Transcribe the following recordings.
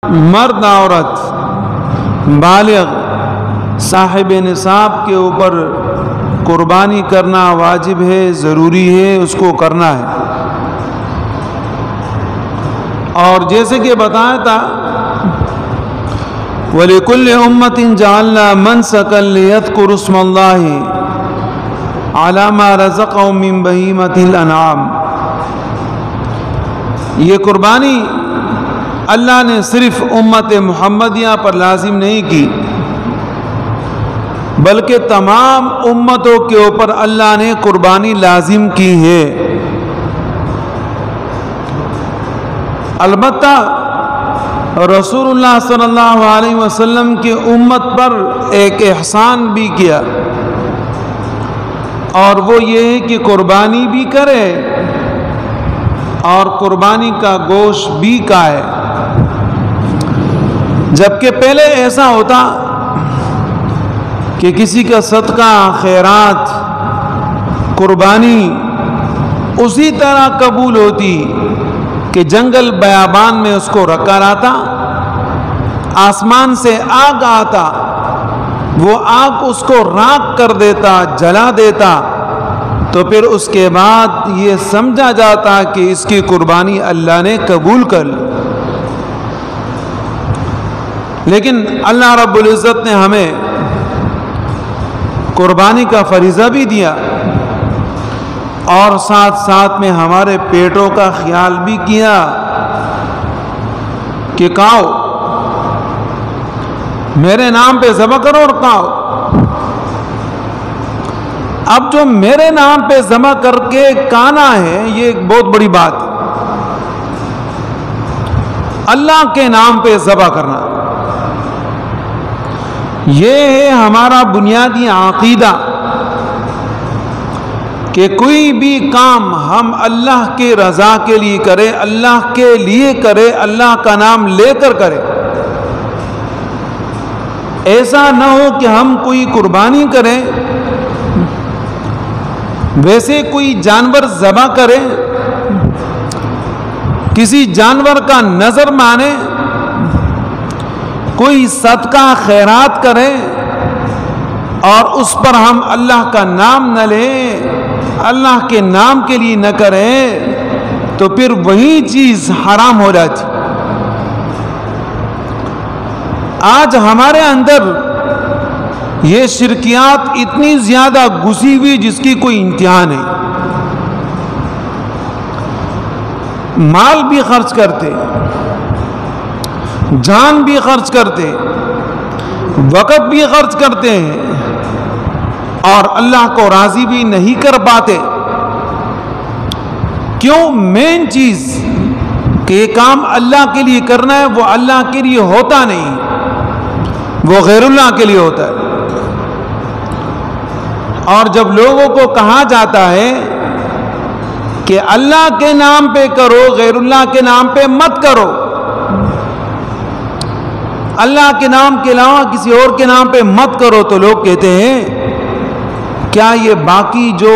مرد عورت بالغ صاحب نصاب کے اوپر قربانی کرنا واجب ہے، ضروری ہے، اس کو کرنا ہے۔ اور جیسے کہ بتایا تھا وَلِكُلِّ أُمَّةٍ جَعَلْنَا مَنْسَكًا لِيَذْكُرُوا اسْمَ اللَّهِ عَلَى مَا رَزَقَهُم مِّن بَهِيمَةِ الْأَنْعَامِ۔ یہ قربانی اللہ نے صرف امت محمدیہ پر لازم نہیں کی، بلکہ تمام امتوں کے اوپر اللہ نے قربانی لازم کی ہے۔ البتہ رسول اللہ صلی اللہ علیہ وسلم کی امت پر ایک احسان بھی کیا، اور وہ یہ ہے کہ قربانی بھی کرے اور قربانی کا گوشت بھی کھائے۔ جبکہ پہلے ایسا ہوتا کہ کسی کا صدقہ، خیرات، قربانی اسی طرح قبول ہوتی کہ جنگل بیابان میں اس کو رکھا رہتا، آسمان سے آگ آتا، وہ آگ اس کو راکھ کر دیتا، جلا دیتا، تو پھر اس کے بعد یہ سمجھا جاتا کہ اس کی قربانی اللہ نے قبول کر لی۔ لیکن اللہ رب العزت نے ہمیں قربانی کا فریضہ بھی دیا، اور ساتھ ساتھ میں ہمارے پیٹوں کا خیال بھی کیا کہ کھاؤ، میرے نام پہ ذبح کرو اور کھاؤ۔ اب جو میرے نام پہ ذبح کر کے کھانا ہے، یہ ایک بہت بڑی بات ہے۔ اللہ کے نام پہ ذبح کرنا، یہ ہے ہمارا بنیادی عقیدہ کہ کوئی بھی کام ہم اللہ کی رضا کے لیے کرے، اللہ کے لیے کرے، اللہ کا نام لے کر کرے۔ ایسا نہ ہو کہ ہم کوئی قربانی کریں، ویسے کوئی جانور ذبح کرے، کسی جانور کا نظر مانے، کوئی صدقہ خیرات کرے اور اس پر ہم اللہ کا نام نہ لیں، اللہ کے نام کے لیے نہ کریں، تو پھر وہی چیز حرام ہو جاتی۔ آج ہمارے اندر یہ شرکیات اتنی زیادہ گھسی ہوئی جس کی کوئی انتہا نہیں۔ مال بھی خرچ کرتے، جان بھی خرچ کرتے، وقت بھی خرچ کرتے ہیں، اور اللہ کو راضی بھی نہیں کر پاتے۔ کیوں؟ مین چیز کہ یہ کام اللہ کے لیے کرنا ہے، وہ اللہ کے لیے ہوتا نہیں، وہ غیر اللہ کے لیے ہوتا ہے۔ اور جب لوگوں کو کہا جاتا ہے کہ اللہ کے نام پہ کرو، غیر اللہ کے نام پہ مت کرو، اللہ کے نام کے علاوہ کسی اور کے نام پہ مت کرو، تو لوگ کہتے ہیں کیا یہ باقی جو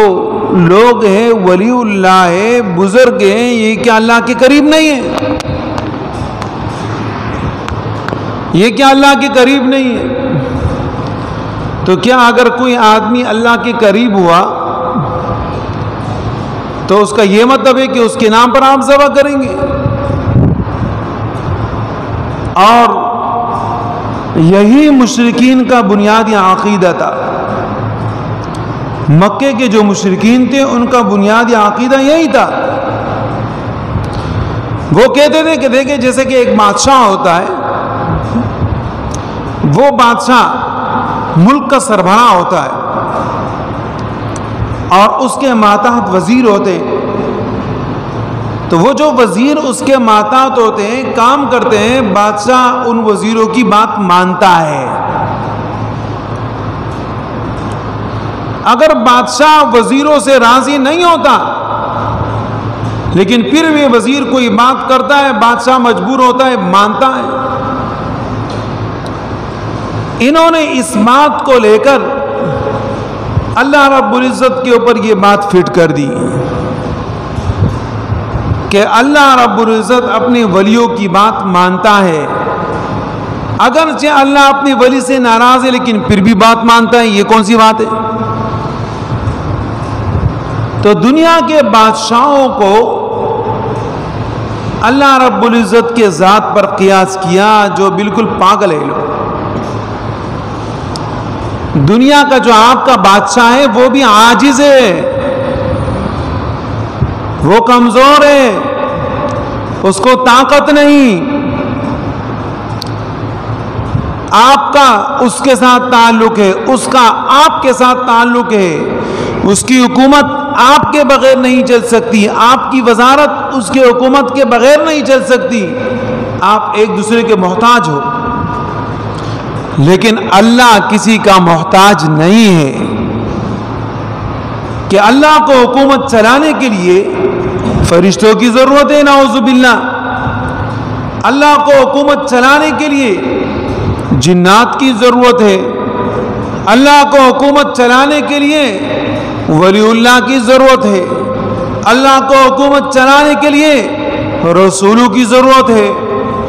لوگ ہیں، ولی اللہ ہے، بزرگ ہیں، یہ کیا اللہ کے قریب نہیں ہے؟ یہ کیا اللہ کے قریب نہیں ہے؟ تو کیا اگر کوئی آدمی اللہ کے قریب ہوا تو اس کا یہ مطلب ہے کہ اس کے نام پر آپ ذبح کریں گے؟ اور یہی مشرکین کا بنیادی عقیدہ تھا۔ مکے کے جو مشرکین تھے ان کا بنیادی عقیدہ یہی تھا۔ وہ کہتے تھے کہ دیکھیں، جیسے کہ ایک بادشاہ ہوتا ہے، وہ بادشاہ ملک کا سربراہ ہوتا ہے اور اس کے ماتحت وزیر ہوتے ہیں، تو وہ جو وزیر اس کے ماتحت ہوتے ہیں، کام کرتے ہیں، بادشاہ ان وزیروں کی بات مانتا ہے۔ اگر بادشاہ وزیروں سے راضی نہیں ہوتا لیکن پھر بھی وزیر کوئی بات کرتا ہے، بادشاہ مجبور ہوتا ہے، مانتا ہے۔ انہوں نے اس بات کو لے کر اللہ رب العزت کے اوپر یہ بات فٹ کر دی کہ اللہ رب العزت اپنے ولیوں کی بات مانتا ہے، اگرچہ اللہ اپنے ولی سے ناراض ہے لیکن پھر بھی بات مانتا ہے، یہ کون سی بات ہے؟ تو دنیا کے بادشاہوں کو اللہ رب العزت کے ذات پر قیاس کیا جو بالکل پاگل ہے لوگ۔ دنیا کا جو آپ کا بادشاہ ہے وہ بھی عاجز ہے، وہ کمزور ہے، اس کو طاقت نہیں۔ آپ کا اس کے ساتھ تعلق ہے، اس کا آپ کے ساتھ تعلق ہے، اس کی حکومت آپ کے بغیر نہیں چل سکتی، آپ کی وزارت اس کے حکومت کے بغیر نہیں چل سکتی، آپ ایک دوسرے کے محتاج ہو۔ لیکن اللہ کسی کا محتاج نہیں ہے کہ اللہ کو حکومت چلانے کے لیے فرشتوں کی ضرورت ہے، نعوذ باللہ۔ اللہ کو حکومت چلانے کے لیے جنات کی ضرورت ہے، اللہ کو حکومت چلانے کے لیے ولی اللہ کی ضرورت ہے، اللہ کو حکومت چلانے کے لیے رسولوں کی ضرورت ہے،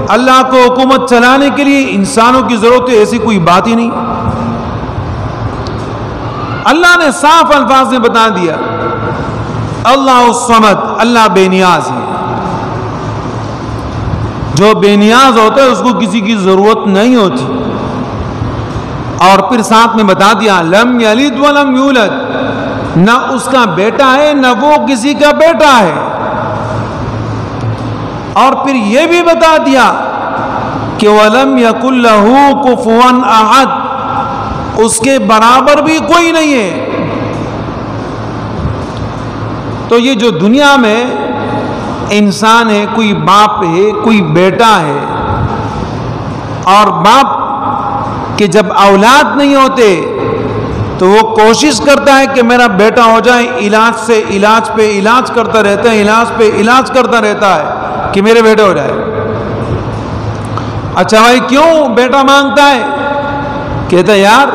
اللہ کو حکومت چلانے کے لیے انسانوں کی ضرورت ہے۔ ایسی کوئی بات ہی نہیں۔ اللہ نے صاف الفاظ میں بتا دیا، اللہ الصمد، اللہ بے نیاز ہے۔ جو بے نیاز ہوتا ہے اس کو کسی کی ضرورت نہیں ہوتی۔ اور پھر ساتھ میں بتا دیا لم یلد ولم یولد، نہ اس کا بیٹا ہے نہ وہ کسی کا بیٹا ہے۔ اور پھر یہ بھی بتا دیا کہ وَلَمْ يَكُنْ لَهُ كُفُوًا أَحَدٌ، اس کے برابر بھی کوئی نہیں ہے۔ تو یہ جو دنیا میں انسان ہے، کوئی باپ ہے، کوئی بیٹا ہے، اور باپ کہ جب اولاد نہیں ہوتے تو وہ کوشش کرتا ہے کہ میرا بیٹا ہو جائے، علاج سے علاج پہ علاج کرتا رہتا ہے، علاج پہ علاج کرتا رہتا ہے کہ میرے بیٹے ہو جائے۔ اچھا بھائی کیوں بیٹا مانگتا ہے؟ کہتا ہے یار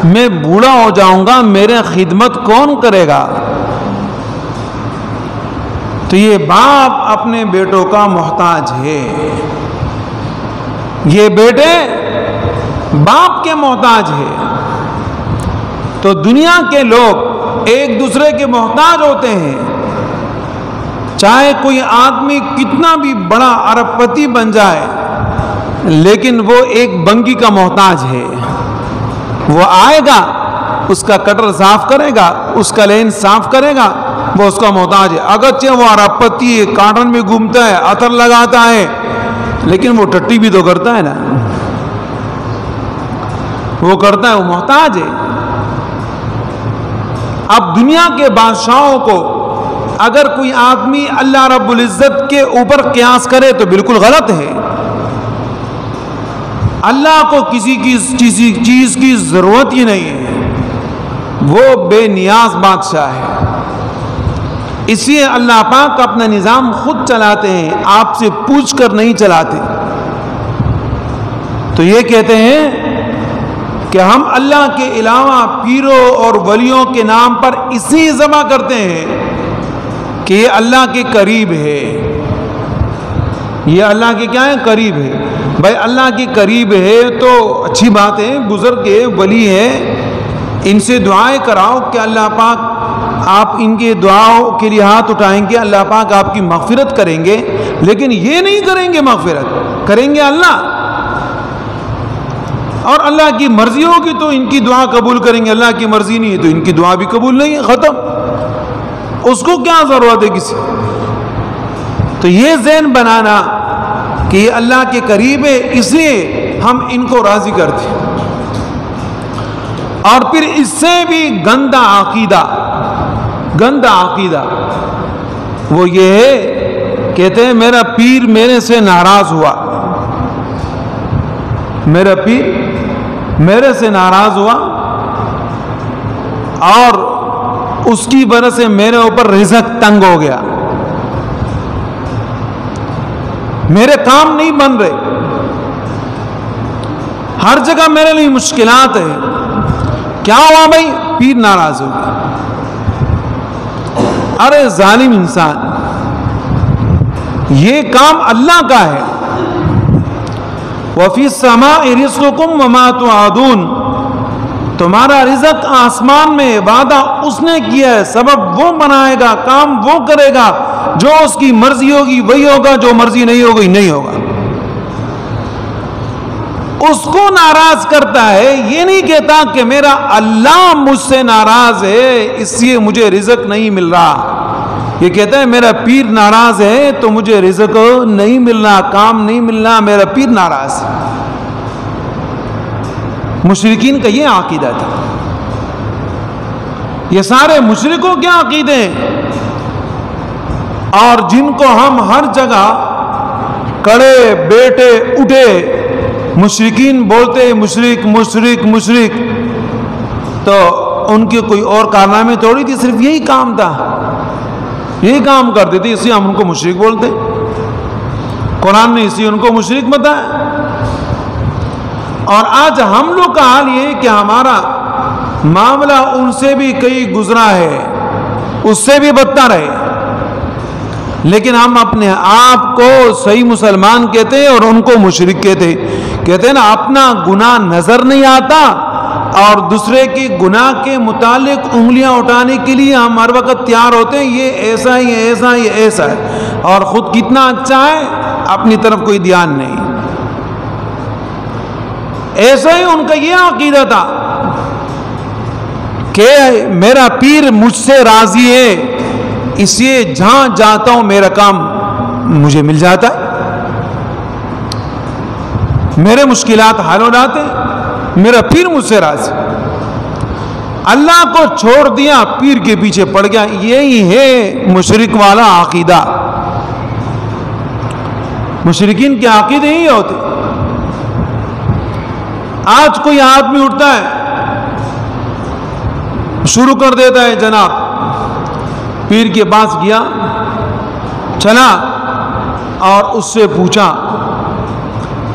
میں بوڑھا ہو جاؤں گا، میرے خدمت کون کرے گا؟ تو یہ باپ اپنے بیٹوں کا محتاج ہے، یہ بیٹے باپ کے محتاج ہے۔ تو دنیا کے لوگ ایک دوسرے کے محتاج ہوتے ہیں، چاہے کوئی آدمی کتنا بھی بڑا ارب پتی بن جائے لیکن وہ ایک بنگی کا محتاج ہے۔ وہ آئے گا، اس کا کٹر صاف کرے گا، اس کا لین صاف کرے گا، وہ اس کا محتاج ہے۔ اگرچہ وہ ارب پتی ہے، کاٹن میں گھومتا ہے، عطر لگاتا ہے، لیکن وہ ٹٹی بھی تو کرتا ہے نا، وہ کرتا ہے، وہ محتاج ہے۔ اب دنیا کے بادشاہوں کو اگر کوئی آدمی اللہ رب العزت کے اوپر قیاس کرے تو بالکل غلط ہے۔ اللہ کو کسی چیز کی ضرورت ہی نہیں ہے، وہ بے نیاز بادشاہ ہے۔ اس لیے اللہ پاک اپنا نظام خود چلاتے ہیں، آپ سے پوچھ کر نہیں چلاتے۔ تو یہ کہتے ہیں کہ ہم اللہ کے علاوہ پیروں اور ولیوں کے نام پر اس لیے ذبح کرتے ہیں کہ یہ اللہ کے قریب ہے، یہ اللہ کے کیا ہے؟ قریب ہے۔ بھائی اللہ کے قریب ہے تو اچھی بات ہے، بزرگ ہے، ولی ہے، ان سے دعائیں کراؤ کہ اللہ پاک آپ ان کے دعاؤں کے لیے ہاتھ اٹھائیں گے، اللہ پاک آپ کی مغفرت کریں گے، لیکن یہ نہیں کریں گے، مغفرت کریں گے اللہ، اور اللہ کی مرضی ہوگی تو ان کی دعا قبول کریں گے، اللہ کی مرضی نہیں ہے تو ان کی دعا بھی قبول نہیں ہے، ختم۔ اس کو کیا ضرورت ہے کسی؟ تو یہ ذہن بنانا کہ یہ اللہ کے قریب ہے اس لیے ہم ان کو راضی کرتے ہیں۔ اور پھر اس سے بھی گندا عقیدہ وہ یہ ہے، کہتے ہیں میرا پیر میرے سے ناراض ہوا، میرا پیر میرے سے ناراض ہوا اور اس کی وجہ سے میرے اوپر رزق تنگ ہو گیا، میرے کام نہیں بن رہے، ہر جگہ میرے لیے مشکلات ہے۔ کیا ہوا بھائی؟ پیر ناراض ہو گیا۔ ارے ظالم انسان، یہ کام اللہ کا ہے، وَفِي السَّمَاءِ رِزْقُكُمْ وَمَا تُوعَدُونَ، تمہارا رزق آسمان میں، وعدہ اس نے کیا ہے، سبب وہ بنائے گا، کام وہ کرے گا، جو اس کی مرضی ہوگی وہی ہوگا، جو مرضی نہیں ہوگی نہیں ہوگا۔ اس کو ناراض کرتا ہے، یہ نہیں کہتا کہ میرا اللہ مجھ سے ناراض ہے اس لیے مجھے رزق نہیں مل رہا، یہ کہتا ہے میرا پیر ناراض ہے تو مجھے رزق نہیں مل رہا، کام نہیں مل رہا، میرا پیر ناراض ہے۔ مشرکین کا یہ عقیدہ تھا۔ یہ سارے مشرکوں کے عقیدے ہیں، اور جن کو ہم ہر جگہ کڑے بیٹے اٹھے مشرکین بولتے، مشرک مشرک مشرک، تو ان کے کوئی اور کارنامے تھوڑی تھی، صرف یہی کام تھا، یہی کام کرتے تھے، اس لیے ہم ان کو مشرک بولتے۔ قرآن نے اسی ان کو مشرک بتایا۔ اور آج ہم لوگ کا حال یہ ہے کہ ہمارا معاملہ ان سے بھی کئی گزرا ہے، اس سے بھی بدتر ہے، لیکن ہم اپنے آپ کو صحیح مسلمان کہتے ہیں اور ان کو مشرک کہتے ہیں نا، اپنا گناہ نظر نہیں آتا اور دوسرے کے گناہ کے متعلق انگلیاں اٹھانے کے لیے ہم ہر وقت تیار ہوتے ہیں، یہ ایسا ہے، یہ ایسا ہے، یہ ایسا ہے، اور خود کتنا اچھا ہے اپنی طرف کوئی دھیان نہیں۔ ایسا ہی ان کا یہ عقیدہ تھا کہ میرا پیر مجھ سے راضی ہے، اس لیے جہاں جاتا ہوں میرا کام مجھے مل جاتا ہے، میرے مشکلات حل ہو جاتے ہیں، میرا پیر مجھ سے راضی۔ اللہ کو چھوڑ دیا، پیر کے پیچھے پڑ گیا، یہی ہے مشرک والا عقیدہ۔ مشرکین کے عقیدے ہی ہوتے۔ آج کوئی آدمی اٹھتا ہے، شروع کر دیتا ہے، جناب پیر کے پاس گیا، چلا اور اس سے پوچھا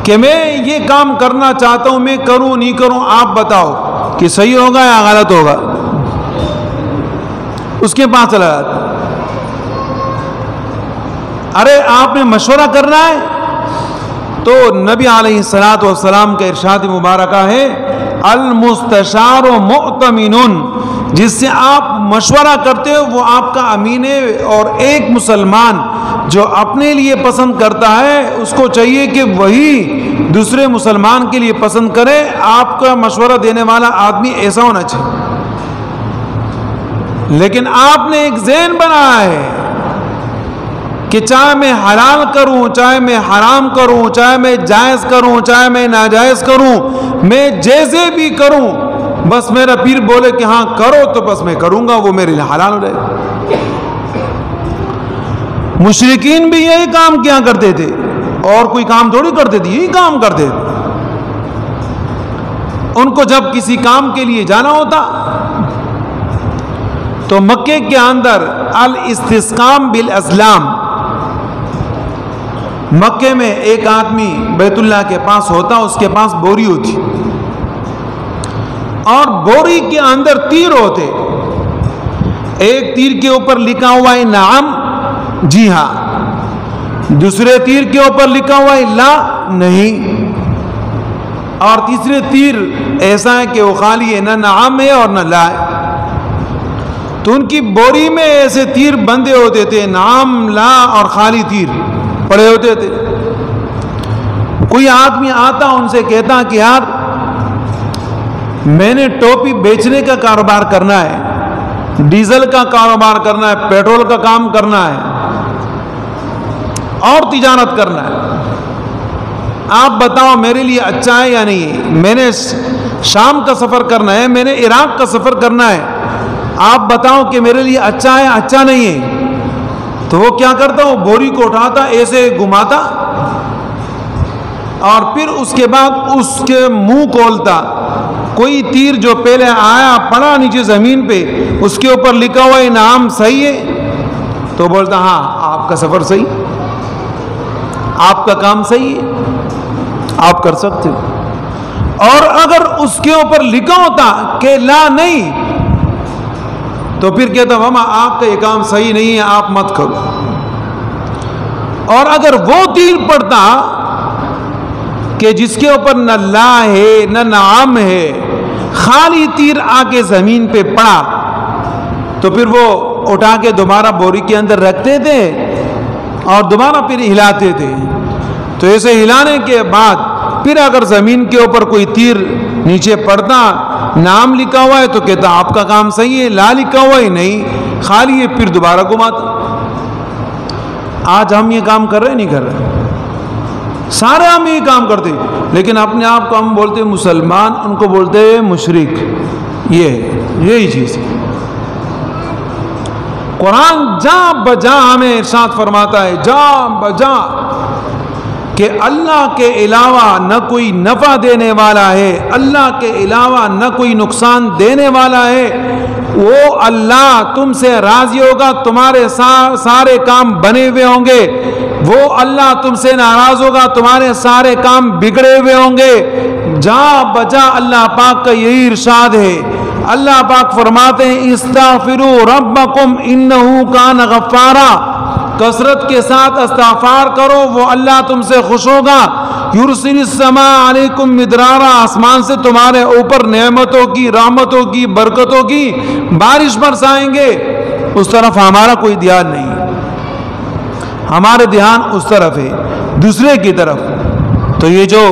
کہ میں یہ کام کرنا چاہتا ہوں، میں کروں نہیں کروں، آپ بتاؤ کہ صحیح ہوگا یا غلط ہوگا۔ اس کے پاس چلا جاتا، ارے آپ نے مشورہ کرنا ہے تو نبی علیہ الصلوۃ والسلام کا ارشاد مبارکہ ہے، المستشار مؤتمن، جس سے آپ مشورہ کرتے ہو وہ آپ کا امین ہے، اور ایک مسلمان جو اپنے لیے پسند کرتا ہے اس کو چاہیے کہ وہی دوسرے مسلمان کے لیے پسند کرے۔ آپ کا مشورہ دینے والا آدمی ایسا ہونا چاہیے۔ لیکن آپ نے ایک ذہن بنایا ہے کہ چاہے میں حلال کروں، چاہے میں حرام کروں، چاہے میں جائز کروں، چاہے میں ناجائز کروں، میں جیسے بھی کروں، بس میرا پیر بولے کہ ہاں کرو تو بس میں کروں گا، وہ میرے لیے حلال ہو جائے گا۔ مشرکین بھی یہی کام کیا کرتے تھے، اور کوئی کام تھوڑی کرتے تھے، یہی کام کرتے تھے۔ ان کو جب کسی کام کے لیے جانا ہوتا تو مکے کے اندر الاستسقام بالازلام، مکے میں ایک آدمی بیت اللہ کے پاس ہوتا، اس کے پاس بوری ہوتی، اور بوری کے اندر تیر ہوتے، ایک تیر کے اوپر لکھا ہوا ہے نعم، جی ہاں، دوسرے تیر کے اوپر لکھا ہوا ہے لا، نہیں، اور تیسرے تیر ایسا ہے کہ وہ خالی ہے، نہ نعم ہے اور نہ لا ہے۔ تو ان کی بوری میں ایسے تیر بندے ہوتے تھے، نعم، لا اور خالی تیر پڑے ہوتے تھے۔ کوئی آدمی آتا ان سے کہتا کہ یار میں نے ٹوپی بیچنے کا کاروبار کرنا ہے، ڈیزل کا کاروبار کرنا ہے، پیٹرول کا کام کرنا ہے، اور تجارت کرنا ہے، آپ بتاؤ میرے لیے اچھا ہے یا نہیں؟ میں نے شام کا سفر کرنا ہے، میں نے عراق کا سفر کرنا ہے، آپ بتاؤ کہ میرے لیے اچھا ہے اچھا نہیں ہے؟ تو وہ کیا کرتا، وہ بوری کو اٹھاتا، ایسے گھماتا، اور پھر اس کے بعد اس کے منہ کھولتا، کوئی تیر جو پہلے آیا پڑا نیچے زمین پہ، اس کے اوپر لکھا ہوا انعام صحیح ہے، تو بولتا ہاں آپ کا سفر صحیح، آپ کا کام صحیح ہے، آپ کر سکتے ہو۔ اور اگر اس کے اوپر لکھا ہوتا کہ لا نہیں، تو پھر کہتا ماما آپ کا یہ کام صحیح نہیں ہے، آپ مت کرو۔ اور اگر وہ تیر پڑتا کہ جس کے اوپر نہ لا ہے نہ نعم ہے، خالی تیر آ کے زمین پہ پڑا تو پھر وہ اٹھا کے دوبارہ بوری کے اندر رکھتے تھے اور دوبارہ پھر ہلاتے تھے. تو ایسے ہلانے کے بعد پھر اگر زمین کے اوپر کوئی تیر نیچے پڑتا، نام لکھا ہوا ہے تو کہتا آپ کا کام صحیح ہے، لا لکھا ہوا ہے نہیں، خالی ہے، پھر دوبارہ گھماتا. آج ہم یہ کام کر رہے نہیں کر رہے؟ سارے ہم یہ کام کرتے، لیکن اپنے آپ کو ہم بولتے مسلمان، ان کو بولتے مشرک. یہی چیز ہے. قرآن جاں بجاں ہمیں ارشاد فرماتا ہے، جاں بجاں، کہ اللہ کے علاوہ نہ کوئی نفع دینے والا ہے، اللہ کے علاوہ نہ کوئی نقصان دینے والا ہے. وہ اللہ تم سے راضی ہوگا، تمہارے سارے کام بنے ہوئے ہوں گے. وہ اللہ تم سے ناراض ہوگا، تمہارے سارے کام بگڑے ہوئے ہوں گے. جہاں بجا اللہ پاک کا یہی ارشاد ہے. اللہ پاک فرماتے ہیں استغفروا ربکم انہ کان غفارا، کثرت کے ساتھ استغفار کرو، وہ اللہ تم سے خوش ہوگا. یرسل السماء علیکم مدرارا، آسمان سے تمہارے اوپر نعمتوں کی، رحمتوں کی، برکتوں کی بارش برسائیں گے. اس طرف ہمارا کوئی دھیان نہیں، ہمارے دھیان اس طرف ہے، دوسرے کی طرف. تو یہ جو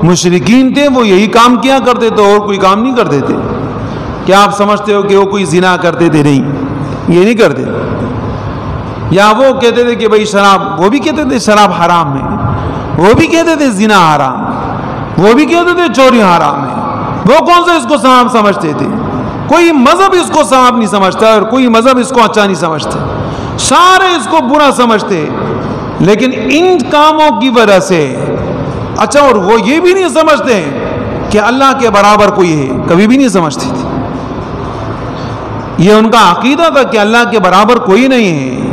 مشرکین تھے وہ یہی کام کیا کرتے تھے اور کوئی کام نہیں کرتے تھے. کیا آپ سمجھتے ہو کہ وہ کوئی زنا کرتے تھے؟ نہیں، یہ نہیں کرتے. یا وہ کہتے تھے کہ بھئی شراب، وہ بھی کہتے تھے شراب حرام ہے، وہ بھی کہتے تھے زنا حرام، وہ بھی کہتے تھے چوری حرام ہے. وہ کون سا اس کو ثواب سمجھتے تھے؟ کوئی مذہب اس کو ثواب نہیں سمجھتا اور کوئی مذہب اس کو اچھا نہیں سمجھتے، سارے اس کو برا سمجھتے. لیکن ان کاموں کی وجہ سے اچھا، اور وہ یہ بھی نہیں سمجھتے کہ اللہ کے برابر کوئی ہے، کبھی بھی نہیں سمجھتے تھے. یہ ان کا عقیدہ تھا کہ اللہ کے برابر کوئی نہیں ہے.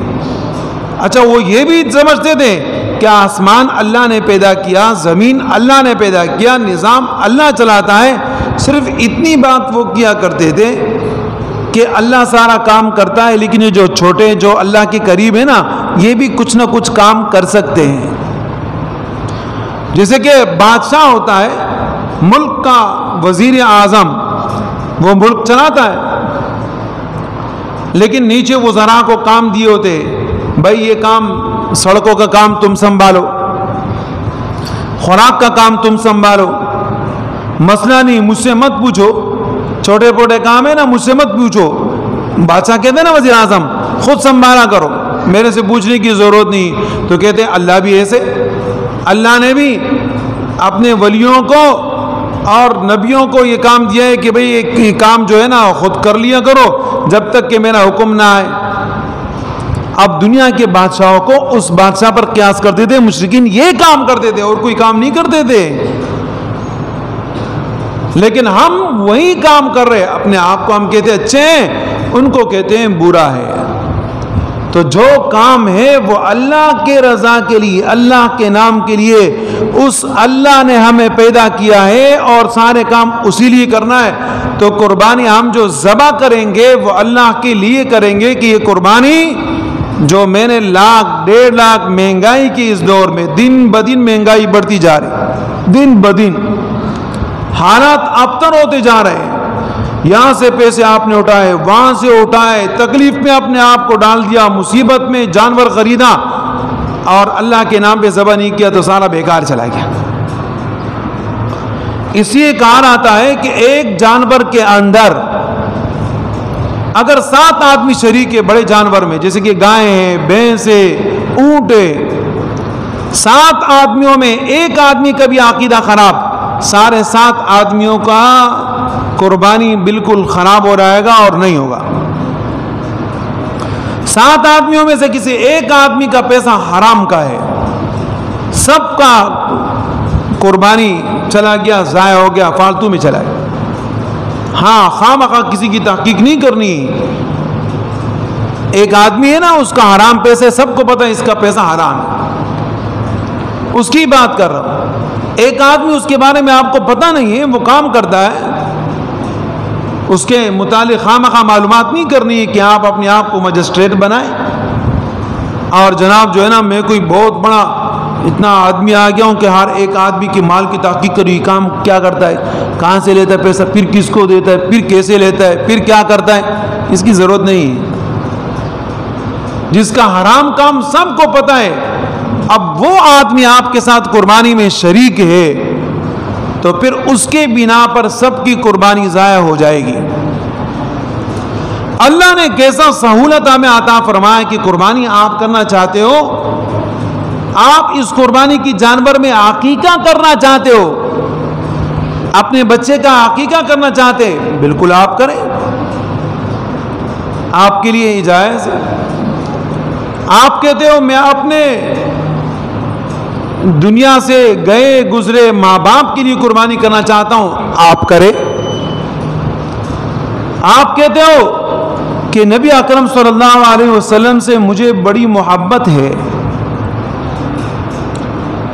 اچھا، وہ یہ بھی سمجھتے تھے کہ آسمان اللہ نے پیدا کیا، زمین اللہ نے پیدا کیا، نظام اللہ چلاتا ہے. صرف اتنی بات وہ کیا کرتے تھے کہ اللہ سارا کام کرتا ہے، لیکن یہ جو چھوٹے، جو اللہ کے قریب ہے نا، یہ بھی کچھ نہ کچھ کام کر سکتے ہیں. جیسے کہ بادشاہ ہوتا ہے، ملک کا وزیر اعظم، وہ ملک چلاتا ہے، لیکن نیچے وزراء کو کام دیے ہوتے، بھائی یہ کام، سڑکوں کا کام تم سنبھالو، خوراک کا کام تم سنبھالو، مسئلہ نہیں مجھ سے مت پوچھو، چھوٹے پوٹے کام ہے نا مجھ سے مت پوچھو. بادشاہ کہتے ہیں نا وزیر اعظم، خود سنبھالا کرو، میرے سے پوچھنے کی ضرورت نہیں. تو کہتے ہیں اللہ بھی ایسے، اللہ نے بھی اپنے ولیوں کو اور نبیوں کو یہ کام دیا ہے کہ بھئی یہ کام جو ہے نا خود کر لیا کرو جب تک کہ میرا حکم نہ آئے. اب دنیا کے بادشاہوں کو اس بادشاہ پر قیاس کرتے تھے. مشرکین یہ کام کرتے تھے اور کوئی کام نہیں کرتے تھے، لیکن ہم وہی کام کر رہے. اپنے آپ کو ہم کہتے ہیں اچھے ہیں، ان کو کہتے ہیں برا ہے. تو جو کام ہے وہ اللہ کے رضا کے لیے، اللہ کے نام کے لیے، اس اللہ نے ہمیں پیدا کیا ہے اور سارے کام اسی لیے کرنا ہے. تو قربانی ہم جو ذبح کریں گے وہ اللہ کے لیے کریں گے کہ یہ قربانی جو میں نے 1,00,000 1,50,000 مہنگائی کی اس دور میں، دن بدن مہنگائی بڑھتی جا رہی، دن بدن حالات ابتر ہوتے جا رہے ہیں. یہاں سے پیسے آپ نے اٹھائے، وہاں سے اٹھائے، تکلیف میں اپنے آپ کو ڈال دیا، مصیبت میں جانور خریدا اور اللہ کے نام پہ ذبح نہیں کیا تو سارا بیکار چلا گیا. اس لیے کہا جاتا ہے کہ ایک جانور کے اندر اگر 7 آدمی شریک ہے بڑے جانور میں، جیسے کہ گائے ہیں، بھینس ہے، اونٹ ہے، 7 آدمیوں میں ایک آدمی کا بھی عقیدہ خراب، سارے 7 آدمیوں کا قربانی بالکل خراب ہو جائے گا اور نہیں ہوگا. 7 آدمیوں میں سے کسی ایک آدمی کا پیسہ حرام کا ہے، سب کا قربانی چلا گیا، ضائع ہو گیا، فالتو میں چلا گیا. ہاں، خواہ کسی کی تحقیق نہیں کرنی. ایک آدمی ہے نا، اس کا حرام پیسے سب کو پتہ ہے، اس کا پیسہ حرام ہے، اس کی بات کر رہا ہوں. ایک آدمی اس کے بارے میں آپ کو پتہ نہیں ہے، وہ کام کرتا ہے، اس کے متعلق خواہ معلومات نہیں کرنی ہے کہ آپ اپنے آپ کو مجسٹریٹ بنائیں اور جناب جو ہے نا میں کوئی بہت بڑا اتنا آدمی آ گیا ہوں کہ ہر ایک آدمی کے مال کی تحقیق کرو، یہ کام کیا کرتا ہے، کہاں سے لیتا ہے پیسہ، پھر کس کو دیتا ہے، پھر کیسے لیتا ہے، پھر کیا کرتا ہے. اس کی ضرورت نہیں ہے. جس کا حرام کام سب کو پتہ ہے، اب وہ آدمی آپ کے ساتھ قربانی میں شریک ہے تو پھر اس کے بنا پر سب کی قربانی ضائع ہو جائے گی. اللہ نے کیسا سہولت ہمیں عطا فرمایا کہ قربانی آپ کرنا چاہتے ہو، آپ اس قربانی کی جانور میں عقیقہ کرنا چاہتے ہو، اپنے بچے کا عقیقہ کرنا چاہتے ہیں، بالکل آپ کریں، آپ کے لیے جائز ہے. آپ کہتے ہو میں اپنے دنیا سے گئے گزرے ماں باپ کے لیے قربانی کرنا چاہتا ہوں، آپ کریں. آپ کہتے ہو کہ نبی اکرم صلی اللہ علیہ وسلم سے مجھے بڑی محبت ہے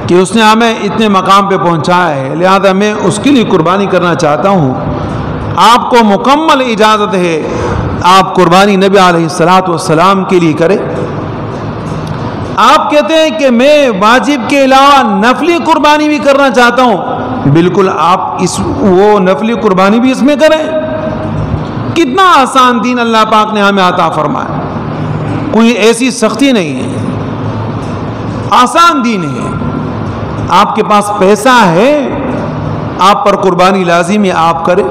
کہ اس نے ہمیں اتنے مقام پہ پہنچایا ہے، لہذا میں اس کے لیے قربانی کرنا چاہتا ہوں. آپ کو مکمل اجازت ہے، آپ قربانی نبی علیہ الصلوۃ والسلام کے لیے کریں. آپ کہتے ہیں کہ میں واجب کے علاوہ نفلی قربانی بھی کرنا چاہتا ہوں، بالکل آپ وہ نفلی قربانی بھی اس میں کریں. کتنا آسان دین اللہ پاک نے ہمیں عطا فرمایا، کوئی ایسی سختی نہیں ہے، آسان دین ہے. آپ کے پاس پیسہ ہے، آپ پر قربانی لازم ہے، آپ کریں.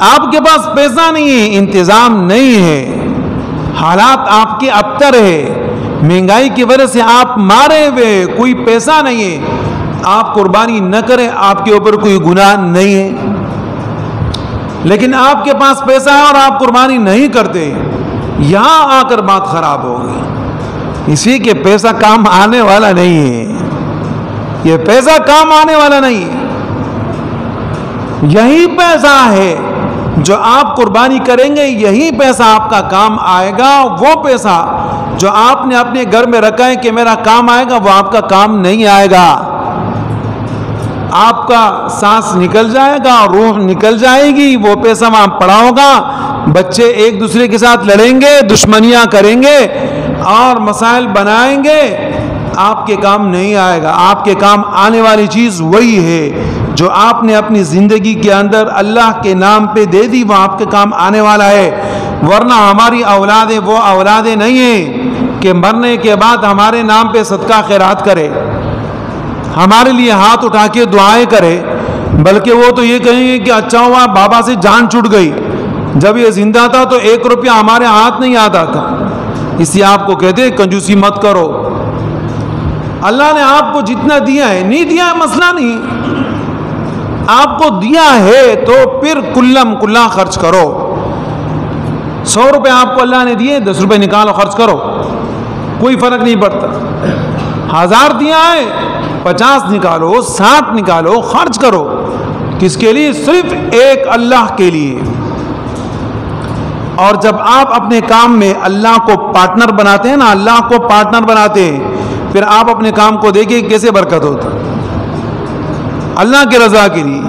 آپ کے پاس پیسہ نہیں ہے، انتظام نہیں ہے، حالات آپ کے ابتر ہے، مہنگائی کی وجہ سے آپ مارے ہوئے، کوئی پیسہ نہیں ہے، آپ قربانی نہ کریں، آپ کے اوپر کوئی گناہ نہیں ہے. لیکن آپ کے پاس پیسہ ہے اور آپ قربانی نہیں کرتے، یہاں آ کر بات خراب ہوگی. اسی کے پیسہ کام آنے والا نہیں ہے، یہ پیسہ کام آنے والا نہیں ہے. یہی پیسہ ہے جو آپ قربانی کریں گے، یہی پیسہ آپ کا کام آئے گا. وہ پیسہ جو آپ نے اپنے گھر میں رکھا ہے کہ میرا کام آئے گا، وہ آپ کا کام نہیں آئے گا. آپ کا سانس نکل جائے گا، روح نکل جائے گی، وہ پیسہ وہاں پڑا ہوگا. بچے ایک دوسرے کے ساتھ لڑیں گے، دشمنیاں کریں گے اور مسائل بنائیں گے، آپ کے کام نہیں آئے گا. آپ کے کام آنے والی چیز وہی ہے جو آپ نے اپنی زندگی کے اندر اللہ کے نام پہ دے دی، وہ آپ کے کام آنے والا ہے. ورنہ ہماری اولادیں وہ اولادیں نہیں ہیں کہ مرنے کے بعد ہمارے نام پہ صدقہ خیرات کرے، ہمارے لیے ہاتھ اٹھا کے دعائیں کرے، بلکہ وہ تو یہ کہیں گے کہ اچھا ہوا بابا سے جان چھوٹ گئی، جب یہ زندہ تھا تو 1 روپیہ ہمارے ہاتھ نہیں آتا تھا. اس لیے آپ کو کہتے ہیں کنجوسی مت کرو. اللہ نے آپ کو جتنا دیا ہے، نہیں دیا ہے مسئلہ نہیں، آپ کو دیا ہے تو پھر کلم کلا خرچ کرو. 100 روپے آپ کو اللہ نے دیے، 10 روپے نکالو خرچ کرو، کوئی فرق نہیں پڑتا. 1000 دیا ہے، 50 نکالو، 60 نکالو، خرچ کرو. کس کے لیے؟ صرف ایک اللہ کے لیے. اور جب آپ اپنے کام میں اللہ کو پارٹنر بناتے ہیں نا، اللہ کو پارٹنر بناتے ہیں، پھر آپ اپنے کام کو دیکھیں کیسے برکت ہوتا ہے اللہ کی رضا کے لیے.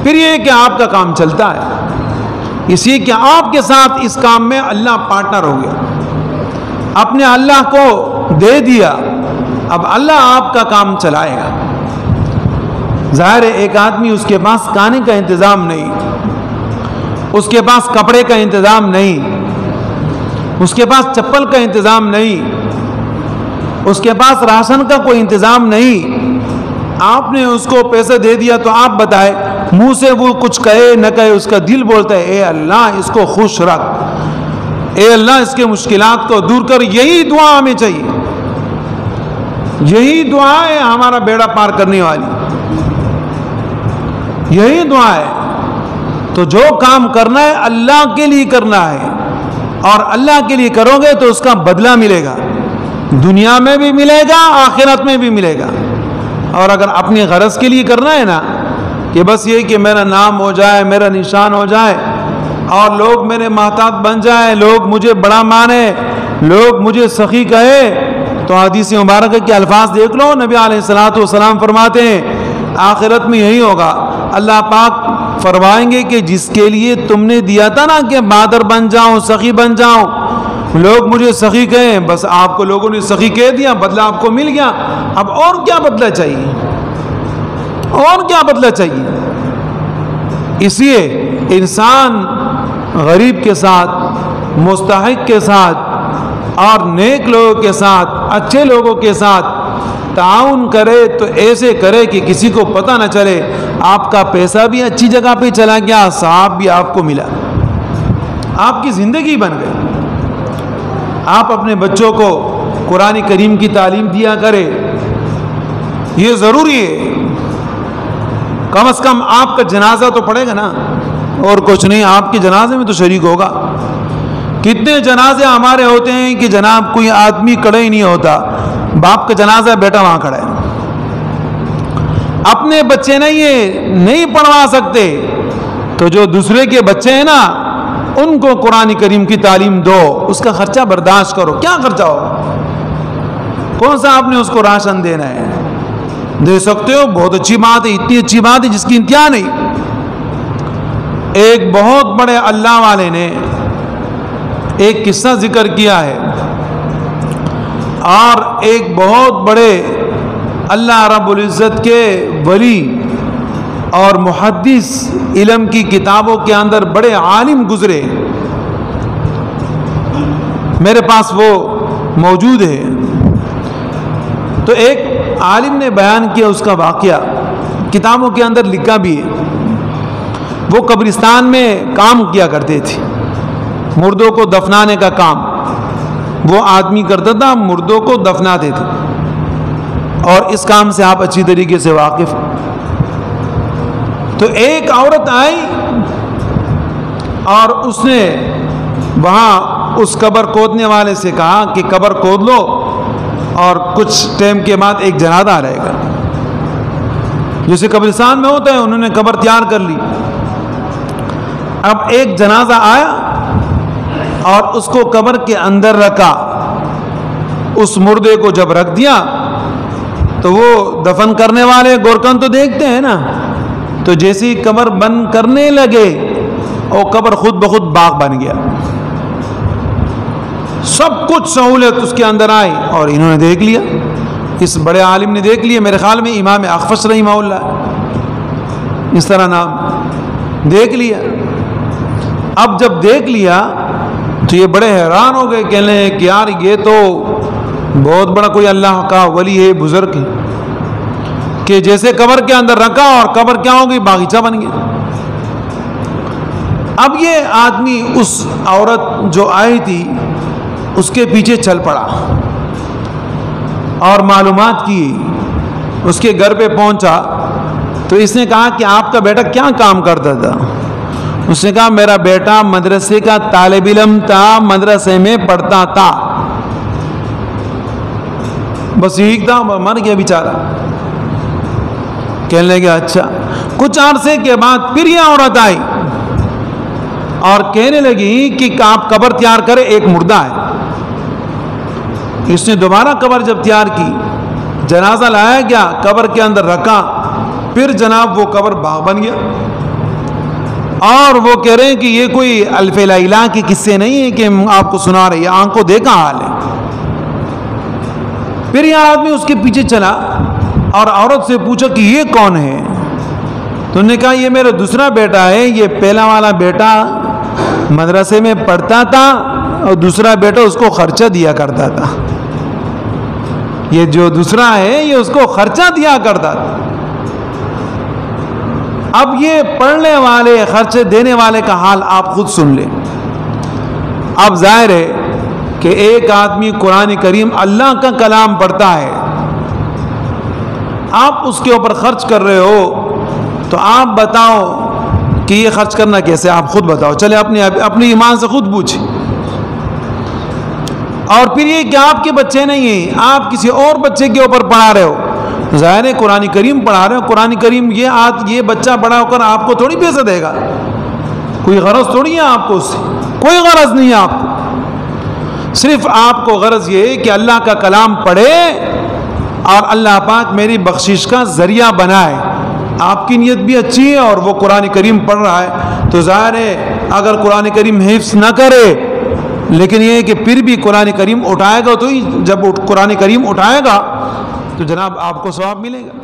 پھر یہ کہ آپ کا کام چلتا ہے، اسی کہ آپ کے ساتھ اس کام میں اللہ پارٹنر ہو گیا، اپنے اللہ کو دے دیا، اب اللہ آپ کا کام چلائے گا. ظاہر ہے ایک آدمی اس کے پاس کھانے کا انتظام نہیں، اس کے پاس کپڑے کا انتظام نہیں، اس کے پاس چپل کا انتظام نہیں، اس کے پاس راشن کا کوئی انتظام نہیں. آپ نے اس کو پیسے دے دیا تو آپ بتائے، منہ سے وہ کچھ کہے نہ کہے، اس کا دل بولتا ہے اے اللہ اس کو خوش رکھ، اے اللہ اس کے مشکلات کو دور کر. یہی دعا ہمیں چاہیے، یہی دعا ہے ہمارا بیڑا پار کرنے والی، یہی دعا ہے. تو جو کام کرنا ہے اللہ کے لیے کرنا ہے، اور اللہ کے لیے کرو گے تو اس کا بدلہ ملے گا، دنیا میں بھی ملے گا، آخرت میں بھی ملے گا. اور اگر اپنی غرض کے لیے کرنا ہے نا کہ بس یہ کہ میرا نام ہو جائے، میرا نشان ہو جائے اور لوگ میرے محتاط بن جائیں، لوگ مجھے بڑا مانے، لوگ مجھے سخی کہے، تو حدیث مبارکہ کے الفاظ دیکھ لو. نبی علیہ الصلوۃ والسلام فرماتے ہیں آخرت میں یہی ہوگا. اللہ پاک فرمائیں گے کہ جس کے لیے تم نے دیا تھا نا کہ بہادر بن جاؤں، سخی بن جاؤں، لوگ مجھے سخی کہیں، بس آپ کو لوگوں نے سخی کہہ دیا، بدلہ آپ کو مل گیا، اب اور کیا بدلہ چاہیے، اور کیا بدلہ چاہیے؟ اس لیے انسان غریب کے ساتھ، مستحق کے ساتھ اور نیک لوگوں کے ساتھ، اچھے لوگوں کے ساتھ تعاون کرے تو ایسے کرے کہ کسی کو پتہ نہ چلے، آپ کا پیسہ بھی اچھی جگہ پہ چلا گیا، ثواب بھی آپ کو ملا، آپ کی زندگی بن گئی۔ آپ اپنے بچوں کو قرآن کریم کی تعلیم دیا کرے، یہ ضروری ہے۔ کم از کم آپ کا جنازہ تو پڑے گا نا، اور کچھ نہیں، آپ کے جنازے میں تو شریک ہوگا۔ کتنے جنازے ہمارے ہوتے ہیں کہ جناب کوئی آدمی کھڑا ہی نہیں ہوتا، باپ کا جنازہ بیٹا وہاں کھڑا ہے۔ اپنے بچے نہیں پڑھوا سکتے تو جو دوسرے کے بچے ہیں نا، ان کو قرآن کریم کی تعلیم دو، اس کا خرچہ برداشت کرو۔ کیا خرچہ ہوگا؟ کون سا آپ نے اس کو راشن دینا ہے؟ دے سکتے ہو، بہت اچھی بات ہے، اتنی اچھی بات ہے جس کی انتہا نہیں۔ ایک بہت بڑے اللہ والے نے ایک قصہ ذکر کیا ہے، اور ایک بہت بڑے اللہ رب العزت کے ولی اور محدث، علم کی کتابوں کے اندر بڑے عالم گزرے، میرے پاس وہ موجود ہے۔ تو ایک عالم نے بیان کیا اس کا واقعہ، کتابوں کے اندر لکھا بھی ہے۔ وہ قبرستان میں کام کیا کرتے تھے، مردوں کو دفنانے کا کام وہ آدمی کرتا تھا، مردوں کو دفناتے تھے، اور اس کام سے آپ اچھی طریقے سے واقف ہیں۔ تو ایک عورت آئی اور اس نے وہاں اس قبر کھودنے والے سے کہا کہ قبر کھود لو، اور کچھ ٹائم کے بعد ایک جنازہ رہے گا۔ جیسے قبرستان میں ہوتا ہے، انہوں نے قبر تیار کر لی۔ اب ایک جنازہ آیا اور اس کو قبر کے اندر رکھا۔ اس مردے کو جب رکھ دیا تو وہ دفن کرنے والے گورکن تو دیکھتے ہیں نا، تو جیسے ہی قبر بند کرنے لگے، وہ قبر خود بخود باغ بن گیا، سب کچھ سہولت اس کے اندر آئی، اور انہوں نے دیکھ لیا، اس بڑے عالم نے دیکھ لیا، میرے خیال میں امام اخفش رحمہ اللہ اس طرح نام، دیکھ لیا۔ اب جب دیکھ لیا تو یہ بڑے حیران ہو گئے، کہنے لگے کہ یار یہ تو بہت بڑا کوئی اللہ کا ولی ہے، بزرگ ہے، کہ جیسے قبر کے اندر رکھا اور قبر کیا ہو گئی، باغیچہ بن گیا۔ اب یہ آدمی اس عورت جو آئی تھی اس کے پیچھے چل پڑا اور معلومات کی، اس کے گھر پہ پہنچا تو اس نے کہا کہ آپ کا بیٹا کیا کام کرتا تھا؟ اس نے کہا میرا بیٹا مدرسے کا طالب علم تھا، مدرسے میں پڑھتا تھا، بس یہی تھا، مر گیا بیچارہ۔ کہنے لگے اچھا۔ کچھ عرصے کے بعد پھر یہ عورت آئی اور کہنے لگی کہ آپ قبر تیار کرے، ایک مردہ ہے۔ اس نے دوبارہ قبر جب تیار کی، جنازہ لایا گیا، قبر کے اندر رکھا، پھر جناب وہ قبر باغ بن گیا۔ اور وہ کہہ رہے ہیں کہ یہ کوئی الف لیلہ کے قصے نہیں ہیں کہ ہم آپ کو سنا رہے ہیں، آنکھ کو دیکھا حال ہے۔ پھر یہ آدمی اس کے پیچھے چلا اور عورت سے پوچھا کہ یہ کون ہے؟ تو انہوں نے کہا یہ میرا دوسرا بیٹا ہے، یہ پہلا والا بیٹا مدرسے میں پڑھتا تھا اور دوسرا بیٹا اس کو خرچہ دیا کرتا تھا۔ یہ جو دوسرا ہے یہ اس کو خرچہ دیا کرتا تھا۔ اب یہ پڑھنے والے، خرچے دینے والے کا حال آپ خود سن لیں۔ اب ظاہر ہے کہ ایک آدمی قرآن کریم اللہ کا کلام پڑھتا ہے، آپ اس کے اوپر خرچ کر رہے ہو، تو آپ بتاؤ کہ یہ خرچ کرنا کیسے؟ آپ خود بتاؤ، چلے اپنی ایمان سے خود پوچھیں۔ اور پھر یہ کہ آپ کے بچے نہیں ہیں، آپ کسی اور بچے کے اوپر پڑھا رہے ہو، ظاہر ہے قرآن کریم پڑھا رہے ہو، قرآن کریم یہ بچہ بڑا ہو کر آپ کو تھوڑی پیسہ دے گا، کوئی غرض تھوڑی ہے آپ کو، اس سے کوئی غرض نہیں ہے آپ کو، صرف آپ کو غرض یہ ہے کہ اللہ کا کلام پڑھے اور اللہ پاک میری بخشش کا ذریعہ بنائے۔ آپ کی نیت بھی اچھی ہے اور وہ قرآن کریم پڑھ رہا ہے، تو ظاہر ہے اگر قرآن کریم حفظ نہ کرے لیکن یہ ہے کہ پھر بھی قرآن کریم اٹھائے گا تو ہی، جب قرآن کریم اٹھائے گا تو جناب آپ کو ثواب ملے گا۔